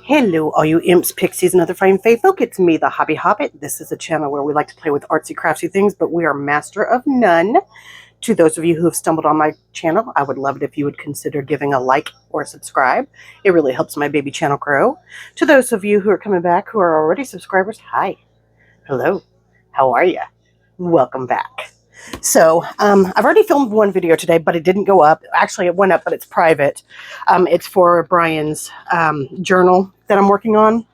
Hello, all you imps, pixies, and other fine fae folk. It's me, the Hobby Hobbit. This is a channel where we like to play with artsy, craftsy things, but we are master of none. To those of you who have stumbled on my channel, I would love it if you would consider giving a like or a subscribe. It really helps my baby channel grow. To those of you who are coming back who are already subscribers, hi. Hello. How are you? Welcome back. So I've already filmed one video today, but it didn't go up. Actually, it went up, but it's private. It's for Brian's journal that I'm working on.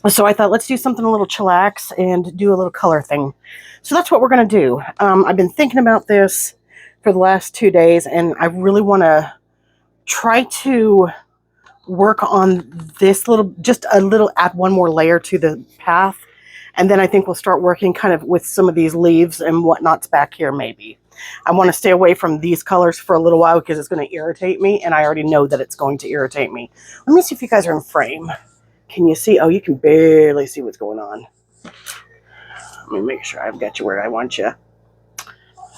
So I thought, let's do something a little chillax and do a little color thing. So that's what we're going to do. I've been thinking about this for the last 2 days, and I really want to try to work on this little, just a little, add one more layer to the path. And then I think we'll start working kind of with some of these leaves and whatnots back here maybe. I want to stay away from these colors for a little while because it's going to irritate me, and I already know that it's going to irritate me. Let me see if you guys are in frame. Can you see? Oh, you can barely see what's going on. Let me make sure I've got you where I want you.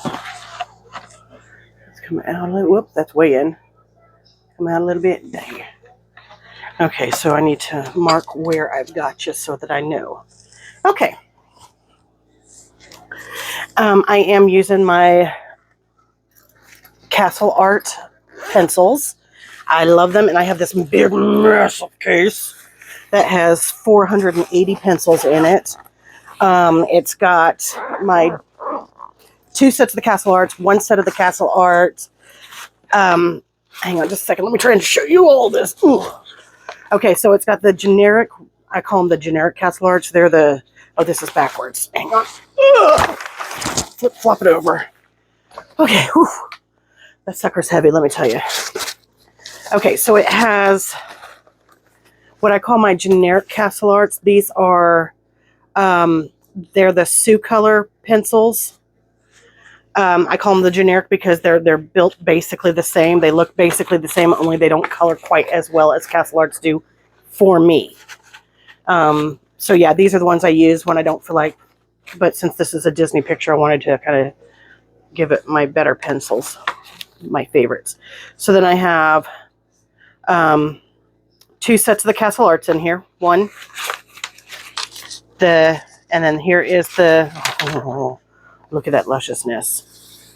Let's come out a little. Whoop, that's way in. Come out a little bit. There. Okay, so I need to mark where I've got you so that I know. Okay. I am using my Castle Art pencils. I love them, and I have this big, massive case that has 480 pencils in it. It's got my 2 sets of the Castle Arts, 1 set of the Castle Art. Hang on just a second. Let me try and show you all this. Ooh. Okay, so it's got the generic, I call them the generic Castle Arts. They're the, oh, this is backwards. Hang on. Ugh. Flop it over. Okay, whew. That sucker's heavy, let me tell you. Okay, so it has what I call my generic Castle Arts. These are, they're the Sioux color pencils. I call them the generic because they're built basically the same. They look basically the same, only they don't color quite as well as Castle Arts do for me. So yeah, these are the ones I use when I don't feel like, but since this is a Disney picture, I wanted to kind of give it my better pencils, my favorites. So then I have 2 sets of the Castle Arts in here. One, and then here is the, oh, look at that lusciousness.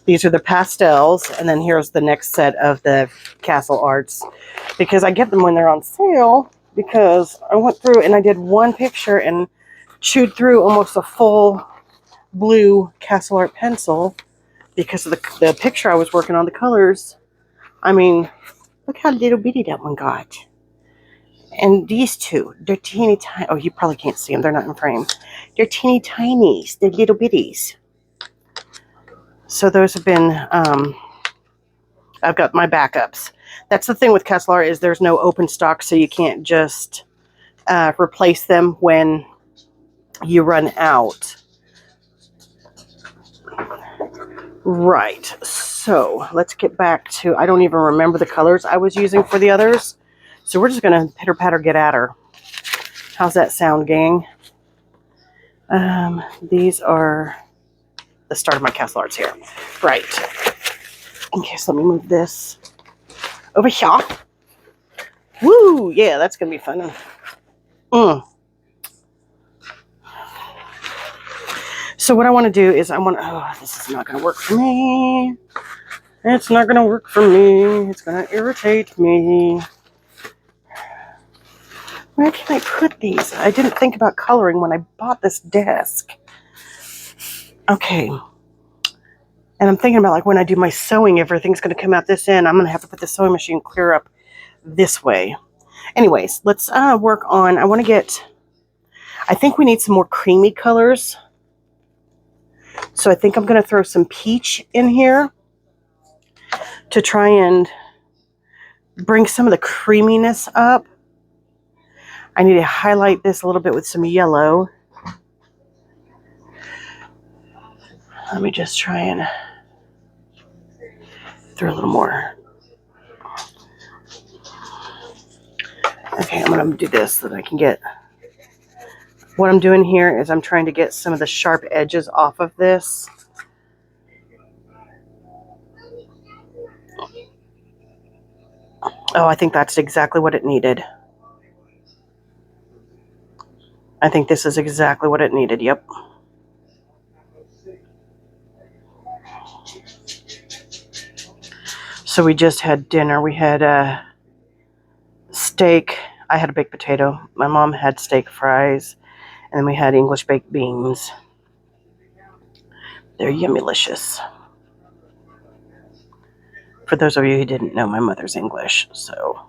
These are the pastels, and then here's the next set of the Castle Arts, because I get them when they're on sale, because I went through and I did one picture and chewed through almost a full blue Castle Art pencil because of the picture I was working on, the colors. I mean, look how little bitty that one got. And these two, they're teeny tiny. Oh, you probably can't see them. They're not in frame. They're teeny tinies. They're little bitties. So those have been, I've got my backups. That's the thing with Castle Art, is there's no open stock, so you can't just replace them when you run out. Right, so let's get back to, I don't even remember the colors I was using for the others. So we're just going to pitter-patter get at her. How's that sound, gang? These are the start of my Castle Arts here. Right. Okay, so let me move this over here. Woo! Yeah, that's going to be fun. So what I want to do is oh, this is not going to work for me. It's not going to work for me. It's going to irritate me. Where can I put these? I didn't think about coloring when I bought this desk. Okay. And I'm thinking about, like, when I do my sewing, everything's going to come out this end. I'm going to have to put the sewing machine clear up this way. Anyways, let's work on, I think we need some more creamy colors. So I think I'm going to throw some peach in here to try and bring some of the creaminess up. I need to highlight this a little bit with some yellow. Let me just try and throw a little more. Okay, I'm going to do this so that I can get, what I'm doing here is I'm trying to get some of the sharp edges off of this. Oh, I think that's exactly what it needed. I think this is exactly what it needed. Yep. So we just had dinner. We had steak. I had a baked potato. My mom had steak fries. And then we had English baked beans. They're yummylicious. For those of you who didn't know, my mother's English. So,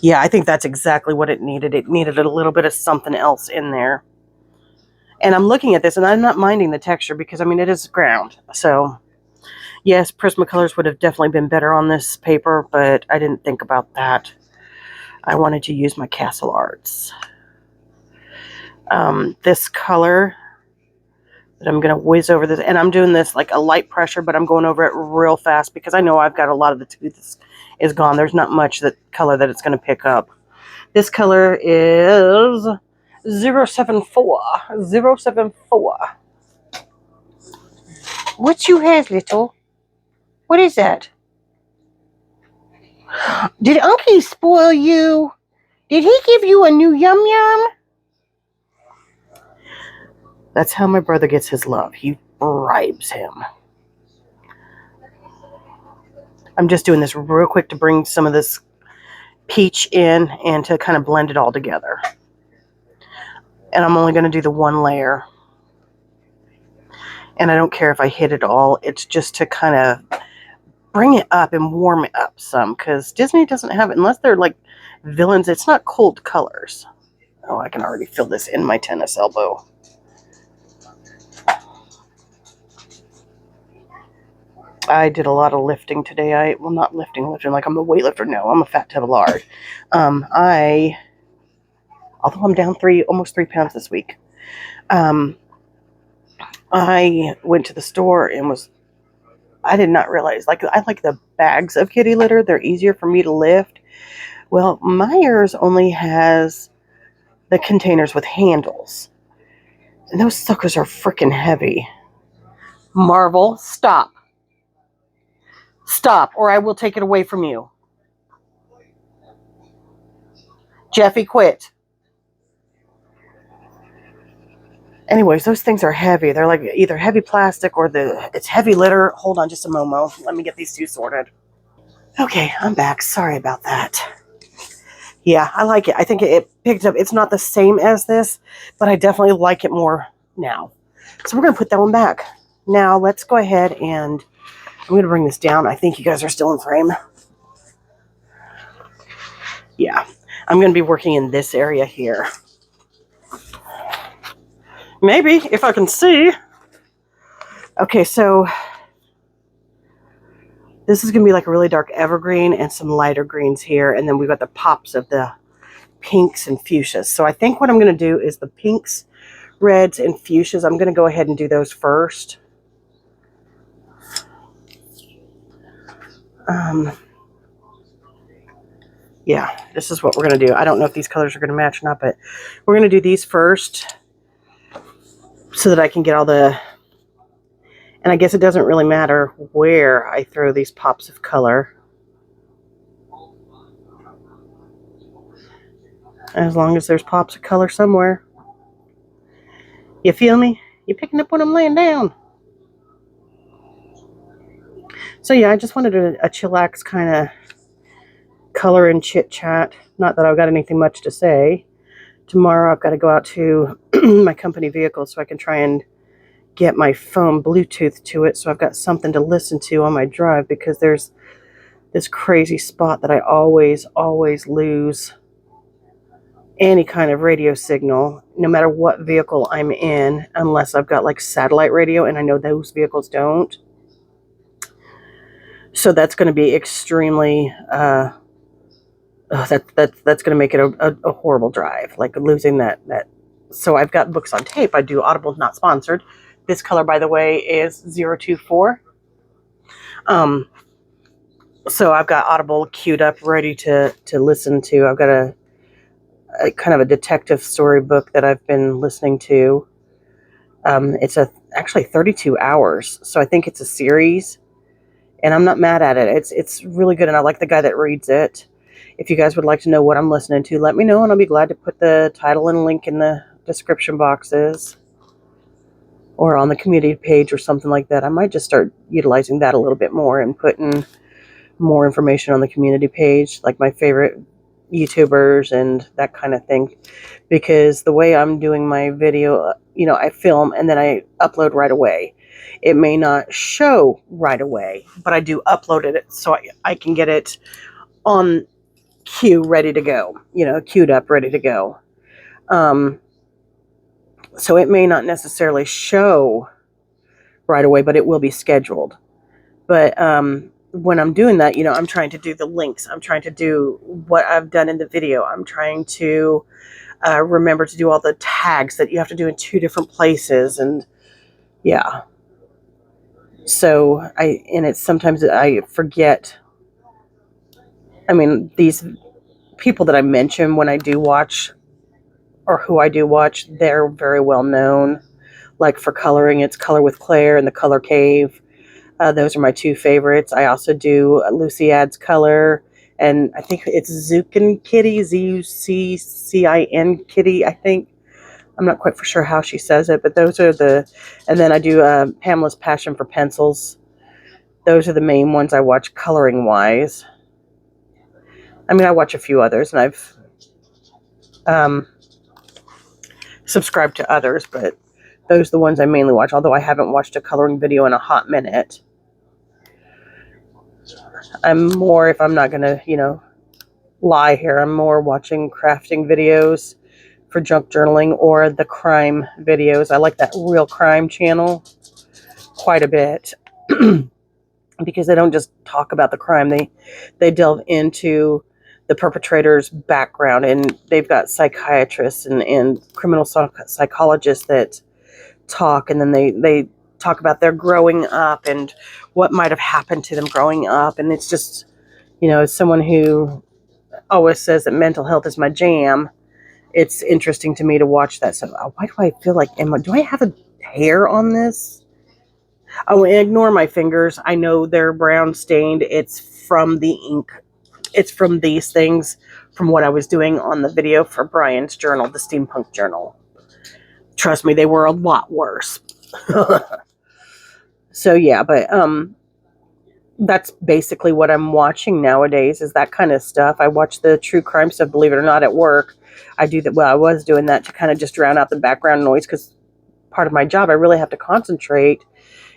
yeah, I think that's exactly what it needed. It needed a little bit of something else in there. And I'm looking at this, and I'm not minding the texture because, I mean, it is ground. So, yes, Prismacolors would have definitely been better on this paper, but I didn't think about that. I wanted to use my Castle Arts. This color that I'm going to whiz over this, and I'm doing this like a light pressure, but I'm going over it real fast because I know I've got a lot of the tooth is gone. There's not much that color that it's going to pick up. This color is 074. 074. What you have, little? What is that? Did Unky spoil you? Did he give you a new yum yum? That's how my brother gets his love. He bribes him. I'm just doing this real quick to bring some of this peach in and to kind of blend it all together. And I'm only going to do the one layer. And I don't care if I hit it all. It's just to kind of bring it up and warm it up some. Because Disney doesn't have it, unless they're like villains, it's not cold colors. Oh, I can already feel this in my tennis elbow. I did a lot of lifting today. Well, not lifting like I'm a weightlifter. No, I'm a fat tub of lard. Although I'm down almost 3 pounds this week. I went to the store and I did not realize, like, I like the bags of kitty litter. They're easier for me to lift. Well, Meijer's only has the containers with handles. And those suckers are freaking heavy. Marvel, stop. Stop, or I will take it away from you. Jeffy, quit. Anyways, those things are heavy. They're like either heavy plastic or it's heavy litter. Hold on just a moment. Let me get these two sorted. Okay, I'm back. Sorry about that. Yeah, I like it. I think it picked up. It's not the same as this, but I definitely like it more now. So we're going to put that one back. Now let's go ahead and I'm going to bring this down. I think you guys are still in frame. Yeah, I'm going to be working in this area here. Maybe, if I can see. Okay, so this is going to be like a really dark evergreen and some lighter greens here. And then we've got the pops of the pinks and fuchsias. So I think what I'm going to do is the pinks, reds, and fuchsias. I'm going to go ahead and do those first. Yeah, this is what we're going to do. I don't know if these colors are going to match or not, but we're going to do these first so that I can get all the... And I guess it doesn't really matter where I throw these pops of color, as long as there's pops of color somewhere. You feel me? You picking up what I'm laying down? So yeah, I just wanted a chillax kind of color and chit chat. Not that I've got anything much to say. Tomorrow I've got to go out to my company vehicle so I can try and get my phone Bluetooth to it, so I've got something to listen to on my drive, because there's this crazy spot that I always lose any kind of radio signal, no matter what vehicle I'm in, unless I've got like satellite radio, and I know those vehicles don't. So that's going to be extremely that's going to make it a horrible drive, like losing that. So I've got books on tape. I do Audible, not sponsored. This color, by the way, is 024. So I've got Audible queued up, ready to listen to. I've got a kind of a detective story book that I've been listening to. It's actually 32 hours, so I think it's a series. And I'm not mad at it. It's really good, and I like the guy that reads it. If you guys would like to know what I'm listening to, let me know, and I'll be glad to put the title and link in the description boxes or on the community page or something like that. I might just start utilizing that a little bit more and putting more information on the community page, like my favorite YouTubers and that kind of thing. Because the way I'm doing my video, I film and then I upload right away. It may not show right away, but I do upload it so I can get it on cue, ready to go, queued up, ready to go. So it may not necessarily show right away, but it will be scheduled. But when I'm doing that, I'm trying to do the links. I'm trying to do what I've done in the video. I'm trying to remember to do all the tags that you have to do in 2 different places. And yeah. So sometimes I forget. I mean, these people that I mention when I do watch, or who I do watch, they're very well known. Like for coloring, it's Color with Claire and the Color Cave. Those are my 2 favorites. I also do Lucy Adds Color, and I think it's Zuckin Kitty, Zuccin Kitty, I think. I'm not quite for sure how she says it, but those are and then I do Pamela's Passion for Pencils. Those are the main ones I watch coloring-wise. I mean, I watch a few others, and I've subscribed to others, but those are the ones I mainly watch, although I haven't watched a coloring video in a hot minute. I'm more, if I'm not going to, lie here, I'm more watching crafting videos for junk journaling or the crime videos. I like that Real Crime channel quite a bit because they don't just talk about the crime. They delve into the perpetrator's background, and they've got psychiatrists and criminal psychologists that talk, and then they talk about their growing up and what might have happened to them growing up. And it's just, as someone who always says that mental health is my jam, it's interesting to me to watch that. So why do I feel like, do I have a hair on this? Oh, and ignore my fingers. I know they're brown stained. It's from the ink. It's from these things, from what I was doing on the video for Brian's journal, the steampunk journal. Trust me, they were a lot worse. So yeah, but that's basically what I'm watching nowadays, is that kind of stuff. I watch the true crime stuff, believe it or not, at work. I do that. Well, I was doing that to kind of just drown out the background noise, because part of my job, I really have to concentrate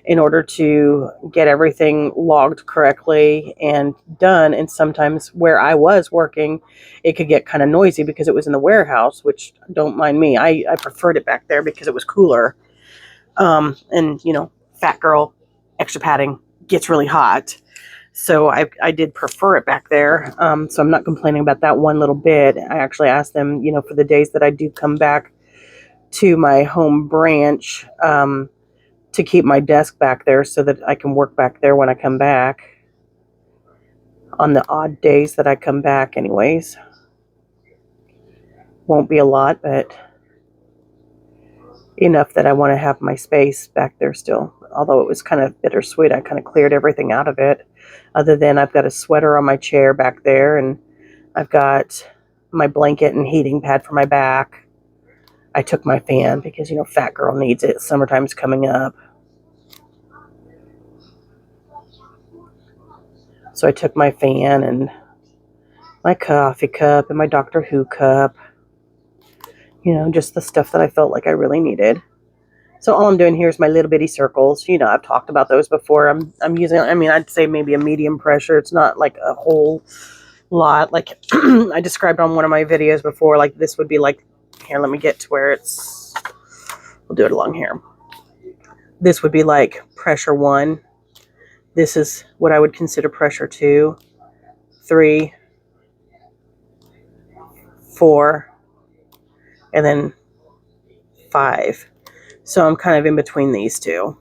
in order to get everything logged correctly and done. And sometimes where I was working, it could get kind of noisy because it was in the warehouse, which don't mind me. I preferred it back there because it was cooler. And, fat girl, extra padding, gets really hot. So I did prefer it back there. So I'm not complaining about that one little bit. I actually asked them, for the days that I do come back to my home branch, to keep my desk back there so that I can work back there when I come back, on the odd days that I come back anyways. Won't be a lot, but enough that I want to have my space back there still. Although it was kind of bittersweet, I kind of cleared everything out of it. Other than I've got a sweater on my chair back there, and I've got my blanket and heating pad for my back. I took my fan because, fat girl needs it. Summertime's coming up. So I took my fan and my coffee cup and my Doctor Who cup. Just the stuff that I felt like I really needed. So all I'm doing here is my little bitty circles. I've talked about those before. I'm using, I'd say maybe a medium pressure. It's not like a whole lot. Like I described on one of my videos before, like this would be like, here, let me get to where we'll do it along here. This would be like pressure 1. This is what I would consider pressure 2, 3, 4, and then 5. So I'm kind of in between these two.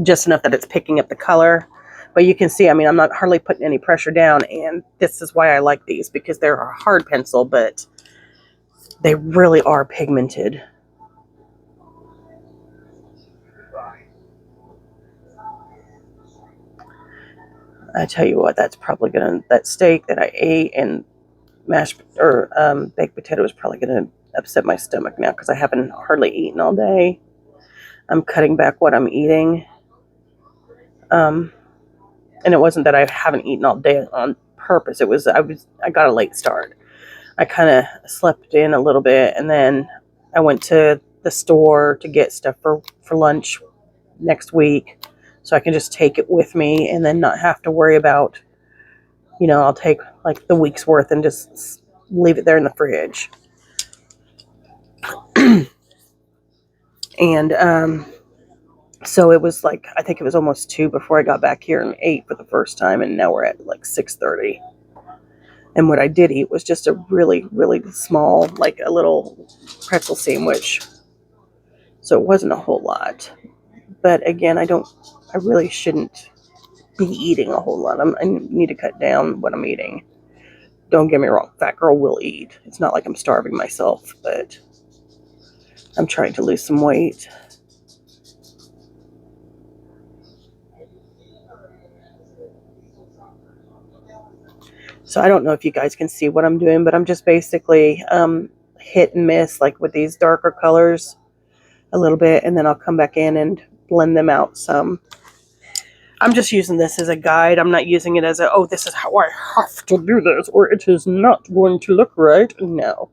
Just enough that it's picking up the color. But you can see, I'm not hardly putting any pressure down. And this is why I like these, because they're a hard pencil, but they really are pigmented. I tell you what, that's probably gonna, that steak that I ate and mashed or baked potato is probably gonna upset my stomach now because I haven't hardly eaten all day. I'm cutting back what I'm eating. And it wasn't that I haven't eaten all day on purpose. It was I got a late start. I kind of slept in a little bit, and then I went to the store to get stuff for lunch next week, so I can just take it with me and then not have to worry about, I'll take like the week's worth and just leave it there in the fridge. And so it was like, I think it was almost 2 before I got back here and ate for the first time, and now we're at like 6:30. And what I did eat was just a really, really small, like a little pretzel sandwich. So it wasn't a whole lot. But again, I really shouldn't be eating a whole lot. I need to cut down what I'm eating. Don't get me wrong, fat girl will eat. It's not like I'm starving myself, but I'm trying to lose some weight. So I don't know if you guys can see what I'm doing, but I'm just basically hit and miss, like with these darker colors a little bit, and then I'll come back in and blend them out some. I'm just using this as a guide. I'm not using it as this is how I have to do this, or it is not going to look right. No,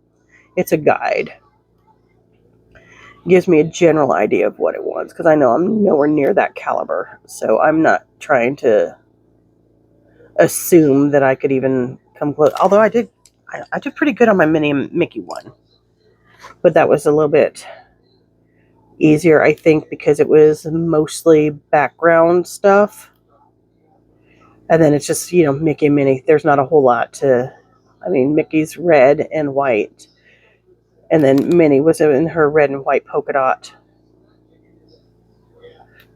it's a guide. It gives me a general idea of what it wants, because I know I'm nowhere near that caliber. So I'm not trying to assume that I could even come close. Although I did pretty good on my Minnie and Mickey one. But that was a little bit easier, I think, because it was mostly background stuff. And then it's just, Mickey and Minnie. There's not a whole lot to, Mickey's red and white. And then Minnie was in her red and white polka dot.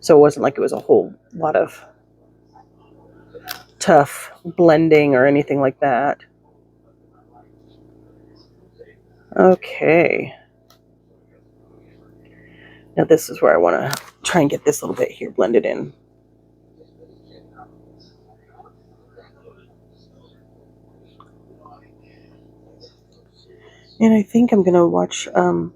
So it wasn't like it was a whole lot of tough blending or anything like that. Okay. Now this is where I want to try and get this little bit here blended in. And I think I'm going to watch some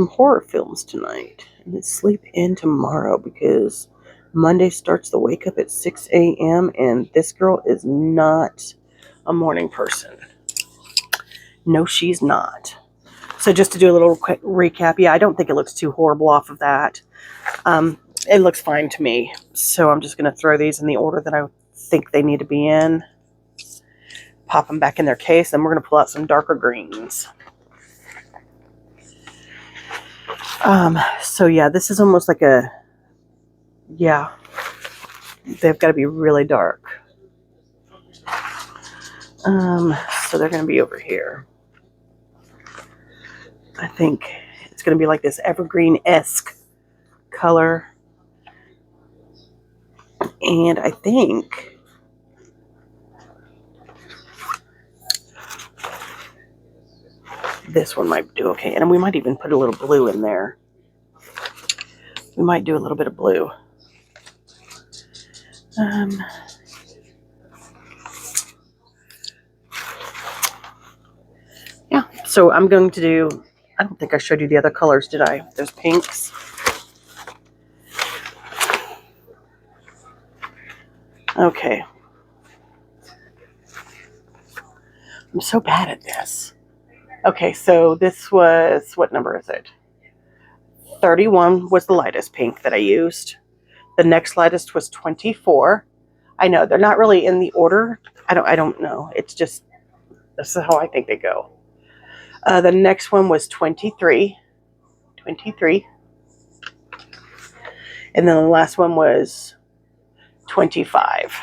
horror films tonight and then sleep in tomorrow, because Monday starts the wake up at 6 a.m. and this girl is not a morning person. No, she's not. So just to do a little quick recap, I don't think it looks too horrible off of that. It looks fine to me. So I'm just going to throw these in the order that I think they need to be in. Pop them back in their case, and we're going to pull out some darker greens. So yeah, this is almost like they've got to be really dark. So they're going to be over here. I think it's going to be like this evergreen-esque color. And I think this one might do okay. And we might even put a little blue in there. We might do a little bit of blue. Yeah, so I'm going to do, I don't think I showed you the other colors, did I? There's pinks. Okay. I'm so bad at this. Okay, so this was, what number is it? 31 was the lightest pink that I used. The next lightest was 24. I know, they're not really in the order. I don't know. It's just, this is how I think they go. The next one was 23. 23. And then the last one was 25.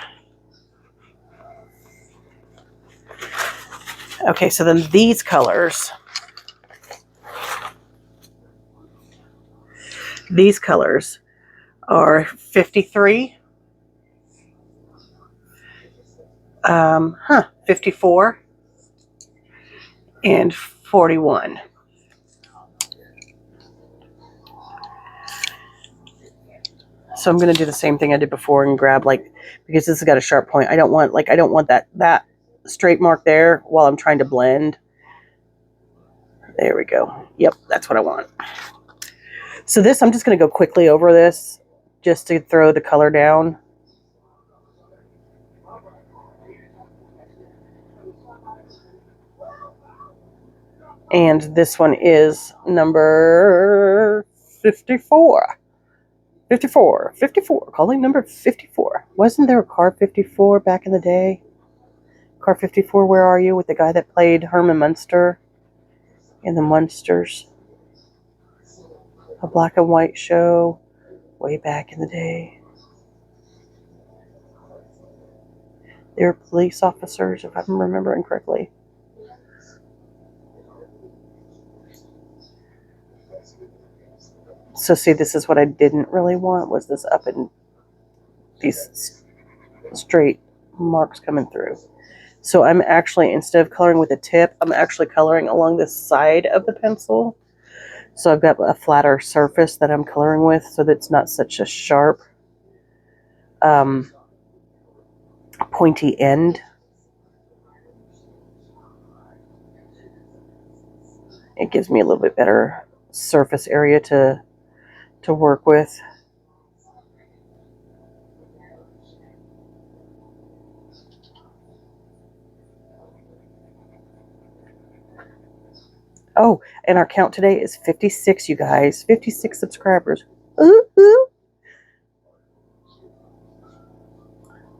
Okay, so then these colors are 53, 54, and 41. So I'm going to do the same thing I did before and grab like because this has got a sharp point. I don't want that straight mark there while I'm trying to blend. There we go. Yep, that's what I want. So this, I'm just going to go quickly over this just to throw the color down. And this one is number 54. 54. Calling number 54. Wasn't there a car 54 back in the day? Car 54, where are you? With the guy that played Herman Munster in the Munsters. A black and white show way back in the day. They were police officers, if I'm remembering correctly. So see, this is what I didn't really want, was this up and these straight marks coming through. So I'm actually, instead of coloring with a tip, I'm actually coloring along the side of the pencil. So I've got a flatter surface that I'm coloring with, so that it's not such a sharp, pointy end. It gives me a little bit better surface area to work with. Oh, and our count today is 56, you guys. 56 subscribers. Ooh, ooh.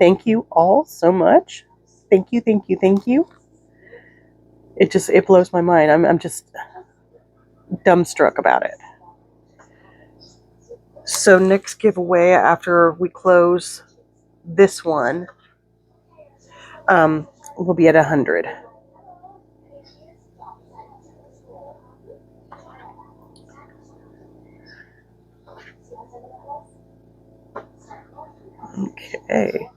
Thank you all so much. Thank you, thank you, thank you. It blows my mind. I'm just dumbstruck about it. So next giveaway after we close this one, we'll be at 100. Okay.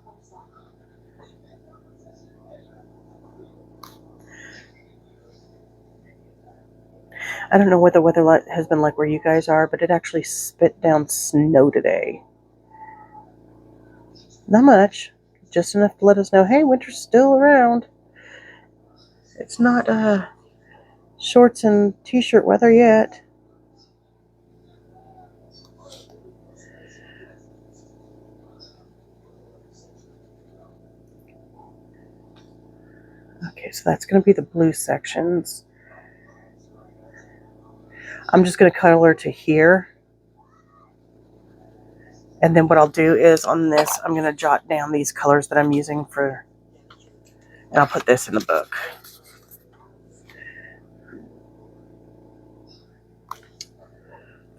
I don't know what the weather has been like where you guys are, but it actually spit down snow today. Not much, just enough to let us know, hey, winter's still around. It's not shorts and t-shirt weather yet. Okay, so that's going to be the blue sections. I'm just going to color to here. And then what I'll do is on this, I'm going to jot down these colors that I'm using for, and I'll put this in the book.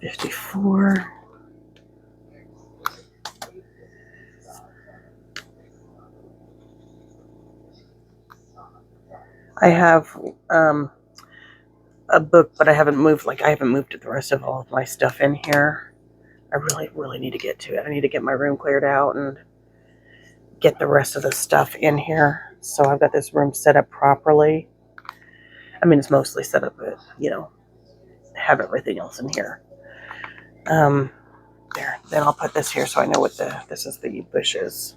$54. I have a book, but I haven't moved the rest of all of my stuff in here. I really need to get to it. I need to get my room cleared out and get the rest of the stuff in here. So I've got this room set up properly. I mean, it's mostly set up, but, you know, have everything else in here. There. Then I'll put this here so I know what this is the bushes.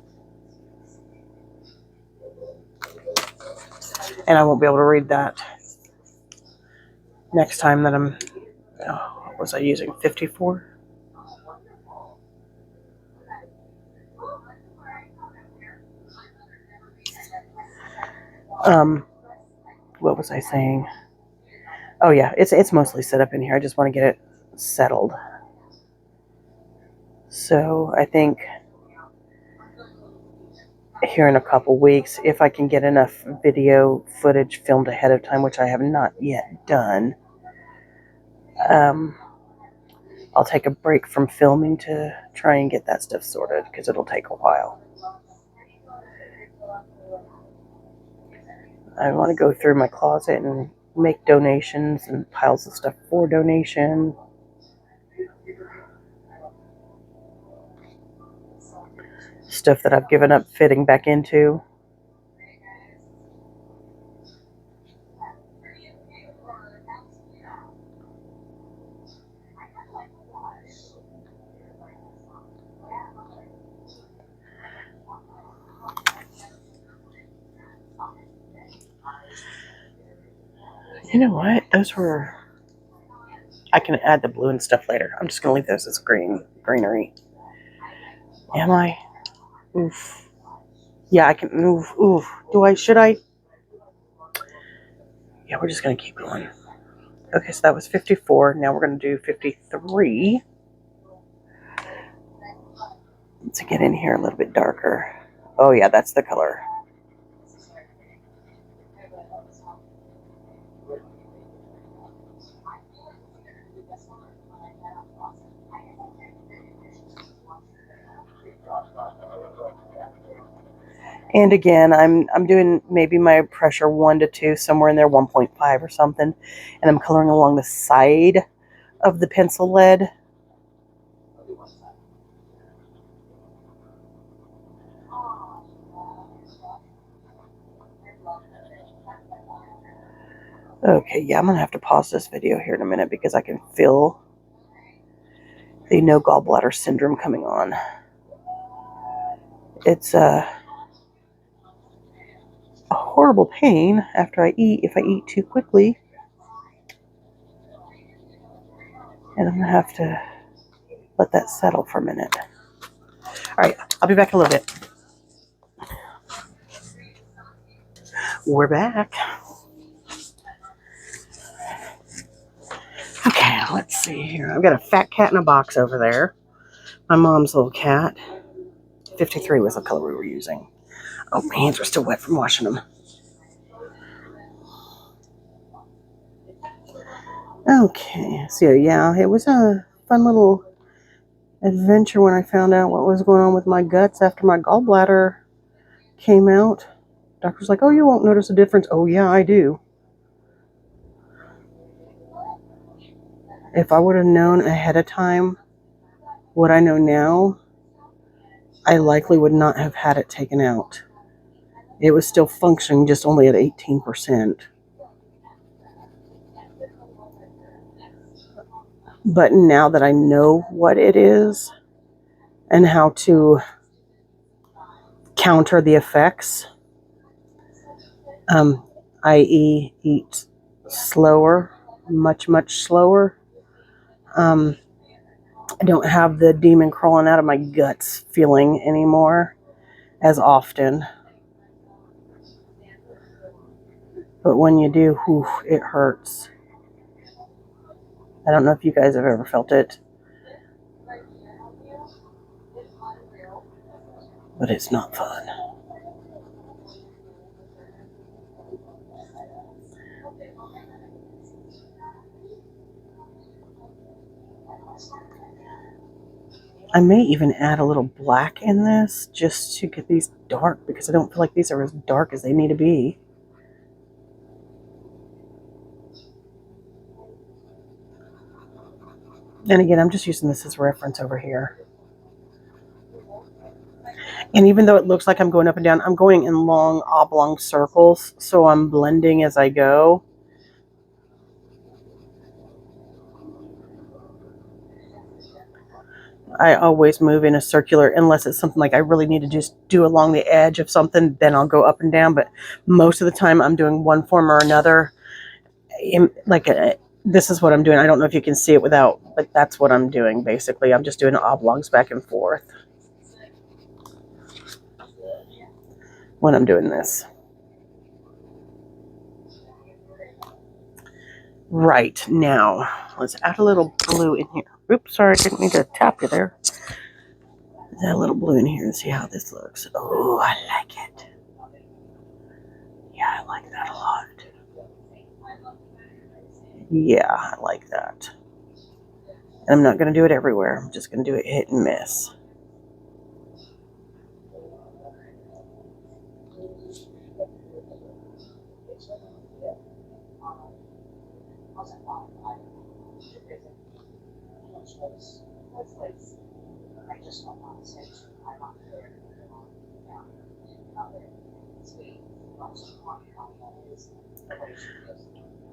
And I won't be able to read that next time that I'm, what was I using, 54? What was I saying? Oh yeah, it's mostly set up in here. I just want to get it settled. So I think here in a couple weeks, if I can get enough video footage filmed ahead of time, which I have not yet done, I'll take a break from filming to try and get that stuff sorted, because it'll take a while. I want to go through my closet and make donations and piles of stuff for donation. Stuff that I've given up fitting back into. You know what? Those were... I can add the blue and stuff later. I'm just going to leave those as greenery. Am I? Oof. Yeah, I can... Oof. Should I? Yeah, we're just going to keep going. Okay, so that was 54. Now we're going to do 53. To get in here a little bit darker. Oh yeah, that's the color. And again, I'm doing maybe my pressure 1 to 2, somewhere in there, 1.5 or something. And I'm coloring along the side of the pencil lead. Okay, yeah, I'm going to have to pause this video here in a minute because I can feel the no gallbladder syndrome coming on. It's a horrible pain after I eat, if I eat too quickly. And I'm going to have to let that settle for a minute. All right, I'll be back in a little bit. We're back. Okay, let's see here. I've got a fat cat in a box over there. My mom's little cat. 53 was the color we were using. Oh, my hands are still wet from washing them. Okay, so yeah, it was a fun little adventure when I found out what was going on with my guts after my gallbladder came out. Doctor's like, oh, you won't notice a difference. Oh, yeah, I do. If I would have known ahead of time what I know now, I likely would not have had it taken out. It was still functioning, just only at 18%. But now that I know what it is and how to counter the effects, i.e. eat slower, much slower. I don't have the demon crawling out of my guts feeling anymore as often. But when you do, whew, it hurts. I don't know if you guys have ever felt it. But it's not fun. I may even add a little black in this just to get these dark, because I don't feel like these are as dark as they need to be. And again, I'm just using this as reference over here. And even though it looks like I'm going up and down, I'm going in long oblong circles, so I'm blending as I go. I always move in a circular, unless it's something like I really need to just do along the edge of something, then I'll go up and down. But most of the time I'm doing one form or another. This is what I'm doing. I don't know if you can see it without, but that's what I'm doing basically. I'm just doing oblongs back and forth when I'm doing this. Right, now let's add a little blue in here. Oops, sorry, I didn't mean to tap you there. Add a little blue in here and see how this looks. Oh, I like it. Yeah, I like that a lot. Yeah, I like that. And I'm not going to do it everywhere. I'm just going to do it hit and miss.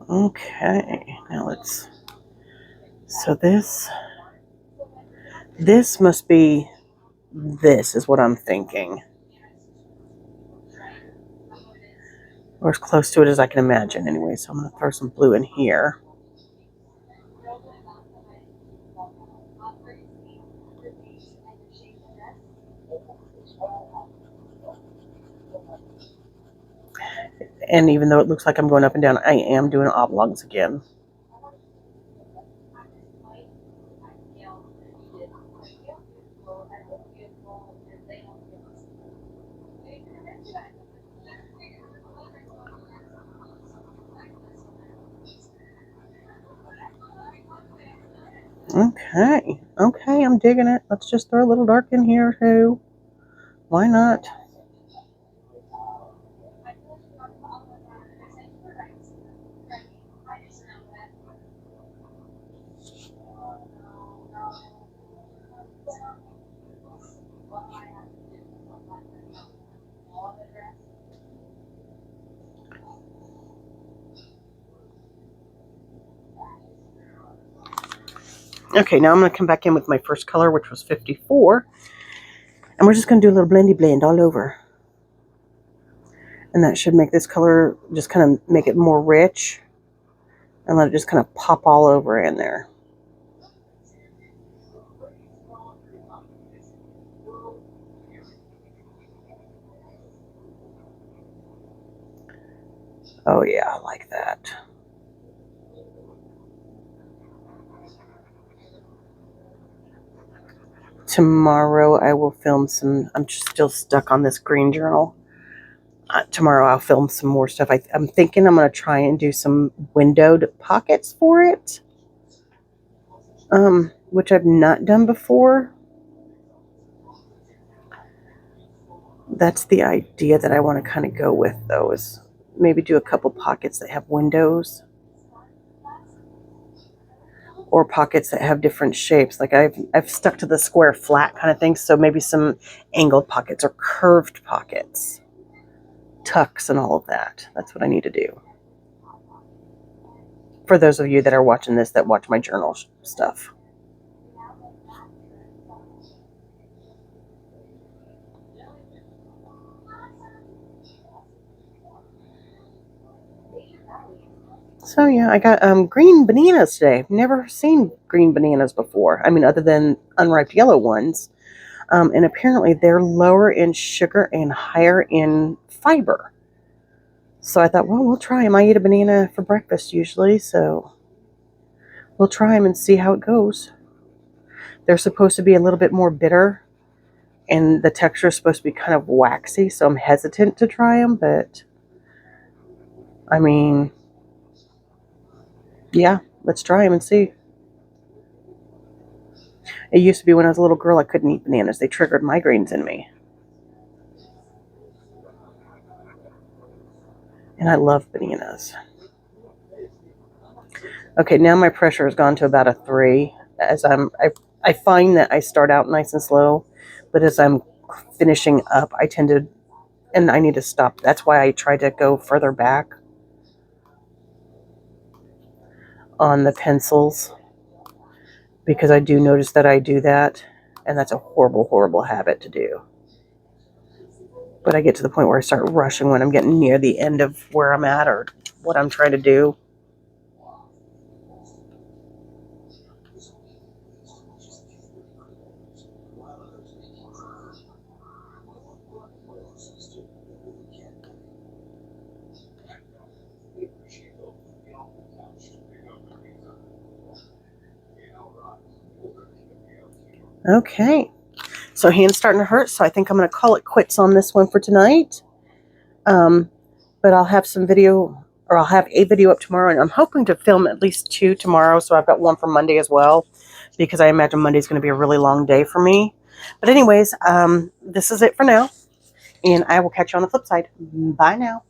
Okay, now let's, so this must be, this is what I'm thinking. or as close to it as I can imagine anyway. So I'm going to throw some blue in here. And even though it looks like I'm going up and down, I am doing oblongs again. Okay, I'm digging it. Let's just throw a little dark in here too. Why not? Okay, now I'm going to come back in with my first color, which was 54. And we're just going to do a little blendy blend all over. And that should make this color, just kind of make it more rich. And let it just kind of pop all over in there. Oh yeah, I like that. Tomorrow I will film some, I'm just still stuck on this green journal. Tomorrow I'll film some more stuff. I'm thinking I'm going to try and do some windowed pockets for it. Which I've not done before. That's the idea that I want to kind of go with, though, is maybe do a couple pockets that have windows. Or pockets that have different shapes. Like I've stuck to the square flat kind of thing, so maybe some angled pockets or curved pockets. Tucks and all of that. That's what I need to do. For those of you that are watching this, that watch my journal stuff. So yeah, I got green bananas today. I've never seen green bananas before. I mean, other than unripe yellow ones. And apparently they're lower in sugar and higher in fiber. So I thought, well, we'll try them. I eat a banana for breakfast usually, so we'll try them and see how it goes. They're supposed to be a little bit more bitter, and the texture is supposed to be kind of waxy, so I'm hesitant to try them, but I mean, yeah, let's try them and see. It used to be when I was a little girl, I couldn't eat bananas. They triggered migraines in me. And I love bananas. Okay, now my pressure has gone to about a 3. As I find that I start out nice and slow, but as I'm finishing up, I tend to, and I need to stop. That's why I try to go further back on the pencils, because I do notice that I do that, and that's a horrible, horrible habit to do. But I get to the point where I start rushing when I'm getting near the end of where I'm at or what I'm trying to do. Okay, so hand's starting to hurt, so I think I'm going to call it quits on this one for tonight. But I'll have some video, or I'll have a video up tomorrow, and I'm hoping to film at least 2 tomorrow, so I've got one for Monday as well, because I imagine Monday's going to be a really long day for me. But anyways, this is it for now, and I will catch you on the flip side. Bye now.